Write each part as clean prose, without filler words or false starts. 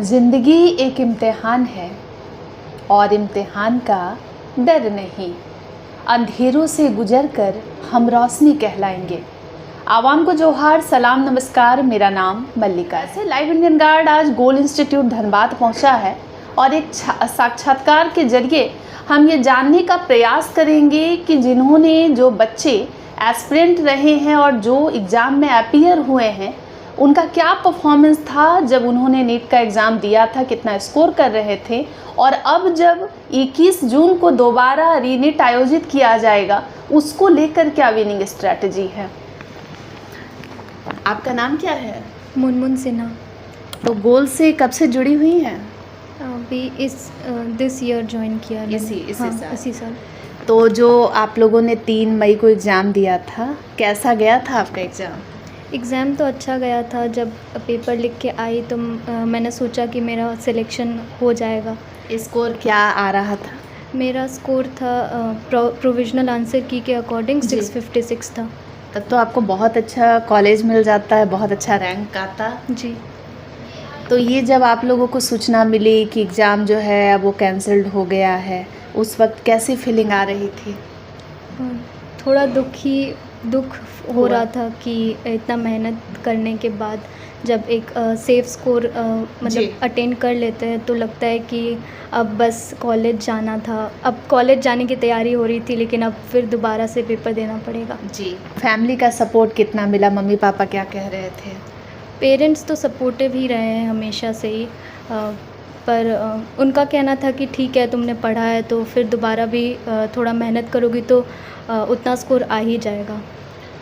ज़िंदगी एक इम्तिहान है और इम्तिहान का डर नहीं। अंधेरों से गुजरकर हम रोशनी कहलाएंगे। आवाम को जोहार, सलाम, नमस्कार। मेरा नाम मल्लिका है। लाइव इंडियन गार्ड आज गोल इंस्टीट्यूट धनबाद पहुंचा है और एक साक्षात्कार के जरिए हम ये जानने का प्रयास करेंगे कि जो बच्चे एस्पिरेंट रहे हैं और जो एग्ज़ाम में अपीयर हुए हैं उनका क्या परफॉर्मेंस था जब उन्होंने नीट का एग्ज़ाम दिया था, कितना स्कोर कर रहे थे, और अब जब 21 जून को दोबारा रीनीट आयोजित किया जाएगा उसको लेकर क्या विनिंग स्ट्रैटेजी है। आपका नाम क्या है? मुनमुन सिन्हा। तो गोल से कब से जुड़ी हुई हैं? अभी दिस ईयर ज्वाइन किया। इसी साल। तो जो आप लोगों ने 3 मई को एग्ज़ाम दिया था, कैसा गया था आपका एग्ज़ाम? एग्ज़ाम तो अच्छा गया था। जब पेपर लिख के आई तो मैंने सोचा कि मेरा सिलेक्शन हो जाएगा। स्कोर क्या आ रहा था? मेरा स्कोर था प्रोविज़नल आंसर की के अकॉर्डिंग 656 था। तब तो आपको बहुत अच्छा कॉलेज मिल जाता है, बहुत अच्छा रैंक आता जी। तो ये जब आप लोगों को सूचना मिली कि एग्ज़ाम जो है अब वो कैंसल्ड हो गया है, उस वक्त कैसी फीलिंग आ रही थी? थोड़ा दुख हो रहा था कि इतना मेहनत करने के बाद जब एक सेफ स्कोर मतलब अटेन कर लेते हैं तो लगता है कि अब बस कॉलेज जाना था। अब कॉलेज जाने की तैयारी हो रही थी लेकिन अब फिर दोबारा से पेपर देना पड़ेगा। जी। फैमिली का सपोर्ट कितना मिला? मम्मी पापा क्या कह रहे थे? पेरेंट्स तो सपोर्टिव ही रहे हैं हमेशा से ही, पर उनका कहना था कि ठीक है, तुमने पढ़ा है तो फिर दोबारा भी थोड़ा मेहनत करोगी तो उतना स्कोर आ ही जाएगा।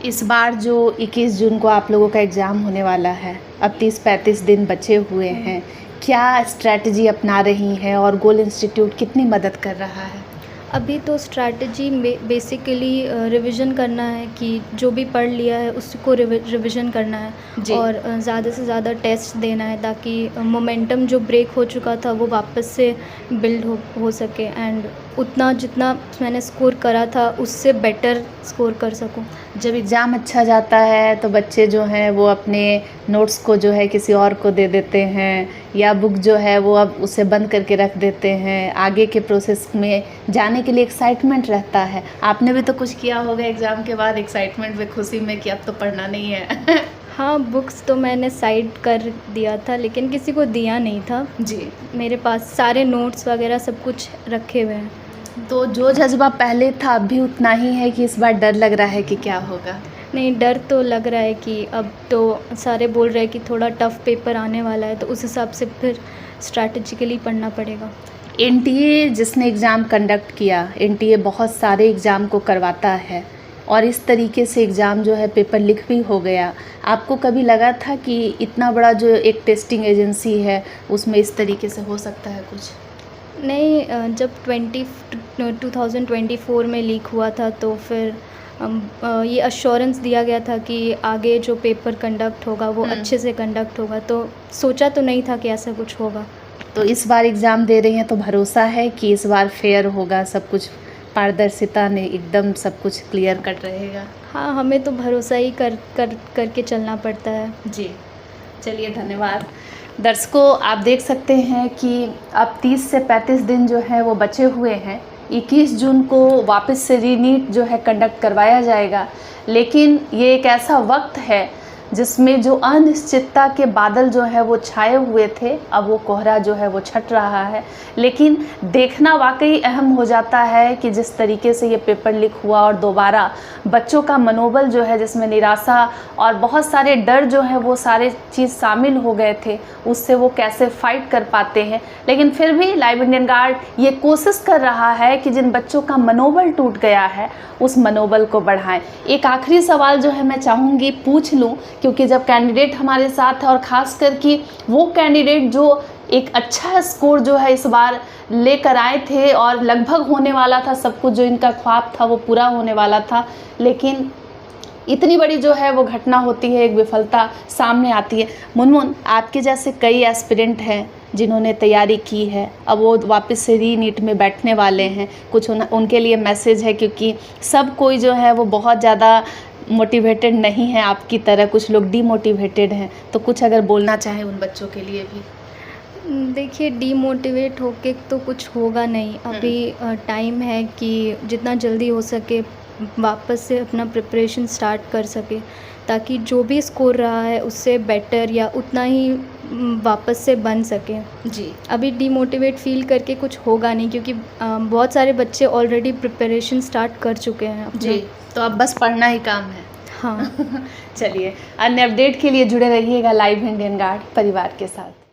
इस बार जो 21 जून को आप लोगों का एग्ज़ाम होने वाला है, अब 30-35 दिन बचे हुए हैं, क्या स्ट्रैटेजी अपना रही हैं और गोल इंस्टीट्यूट कितनी मदद कर रहा है? अभी तो स्ट्रैटेजी बेसिकली रिवीजन करना है कि जो भी पढ़ लिया है उसको रिवीजन करना है और ज़्यादा से ज़्यादा टेस्ट देना है ताकि मोमेंटम जो ब्रेक हो चुका था वो वापस से बिल्ड हो सके एंड उतना जितना मैंने स्कोर करा था उससे बेटर स्कोर कर सकूं। जब एग्ज़ाम अच्छा जाता है तो बच्चे जो हैं वो अपने नोट्स को जो है किसी और को दे देते हैं या बुक जो है वो अब उसे बंद करके रख देते हैं। आगे के प्रोसेस में जाने के लिए एक्साइटमेंट रहता है। आपने भी तो कुछ किया होगा एग्ज़ाम के बाद एक्साइटमेंट में, खुशी में कि अब तो पढ़ना नहीं है। हाँ, बुक्स तो मैंने साइड कर दिया था लेकिन किसी को दिया नहीं था। जी। मेरे पास सारे नोट्स वगैरह सब कुछ रखे हुए हैं। तो जो जज्बा पहले था अब भी उतना ही है कि इस बार डर लग रहा है कि क्या होगा? नहीं, डर तो लग रहा है कि अब तो सारे बोल रहे हैं कि थोड़ा टफ़ पेपर आने वाला है तो उस हिसाब से फिर स्ट्रैटेजिकली पढ़ना पड़ेगा। एनटीए जिसने एग्ज़ाम कंडक्ट किया, एनटीए बहुत सारे एग्ज़ाम को करवाता है और इस तरीके से एग्ज़ाम जो है पेपर लीक भी हो गया। आपको कभी लगा था कि इतना बड़ा जो एक टेस्टिंग एजेंसी है उसमें इस तरीके से हो सकता है कुछ? नहीं, जब 2024 में लीक हुआ था तो फिर ये अश्योरेंस दिया गया था कि आगे जो पेपर कंडक्ट होगा वो अच्छे से कंडक्ट होगा, तो सोचा तो नहीं था कि ऐसा कुछ होगा। तो इस बार एग्ज़ाम दे रही हैं तो भरोसा है कि इस बार फेयर होगा, सब कुछ पारदर्शिता ने एकदम सब कुछ क्लियर कट रहेगा? हाँ, हमें तो भरोसा ही करके चलना पड़ता है। जी, चलिए धन्यवाद। दर्शकों, आप देख सकते हैं कि अब 30 से 35 दिन जो है वो बचे हुए हैं। 21 जून को वापस से रीनीट जो है कंडक्ट करवाया जाएगा, लेकिन ये एक ऐसा वक्त है जिसमें जो अनिश्चितता के बादल जो है वो छाए हुए थे, अब वो कोहरा जो है वो छट रहा है। लेकिन देखना वाकई अहम हो जाता है कि जिस तरीके से ये पेपर लीक हुआ और दोबारा बच्चों का मनोबल जो है जिसमें निराशा और बहुत सारे डर जो है वो सारे चीज़ शामिल हो गए थे, उससे वो कैसे फाइट कर पाते हैं। लेकिन फिर भी लाइव इंडियन गार्ड ये कोशिश कर रहा है कि जिन बच्चों का मनोबल टूट गया है उस मनोबल को बढ़ाएं। एक आखिरी सवाल जो है मैं चाहूँगी पूछ लूँ, क्योंकि जब कैंडिडेट हमारे साथ है और ख़ास करके वो कैंडिडेट जो एक अच्छा स्कोर जो है इस बार लेकर आए थे और लगभग होने वाला था सब कुछ, जो इनका ख्वाब था वो पूरा होने वाला था, लेकिन इतनी बड़ी जो है वो घटना होती है, एक विफलता सामने आती है। मुनमुन, आपके जैसे कई एस्पिरेंट हैं जिन्होंने तैयारी की है, अब वो वापस से रीनीट में बैठने वाले हैं, कुछ उनके लिए मैसेज है? क्योंकि सब कोई जो है वो बहुत ज़्यादा मोटिवेटेड नहीं है आपकी तरह, कुछ लोग डीमोटिवेटेड हैं, तो कुछ अगर बोलना चाहें उन बच्चों के लिए भी? देखिए, डीमोटिवेट होके तो कुछ होगा नहीं। अभी टाइम है कि जितना जल्दी हो सके वापस से अपना प्रिपरेशन स्टार्ट कर सके, ताकि जो भी स्कोर रहा है उससे बेटर या उतना ही वापस से बन सके। जी। अभी डीमोटिवेट फ़ील करके कुछ होगा नहीं, क्योंकि बहुत सारे बच्चे ऑलरेडी प्रिपरेशन स्टार्ट कर चुके हैं अपना। जी, तो अब बस पढ़ना ही काम है। हाँ। चलिए, अन्य अपडेट के लिए जुड़े रहिएगा लाइव इंडियन गार्ड परिवार के साथ।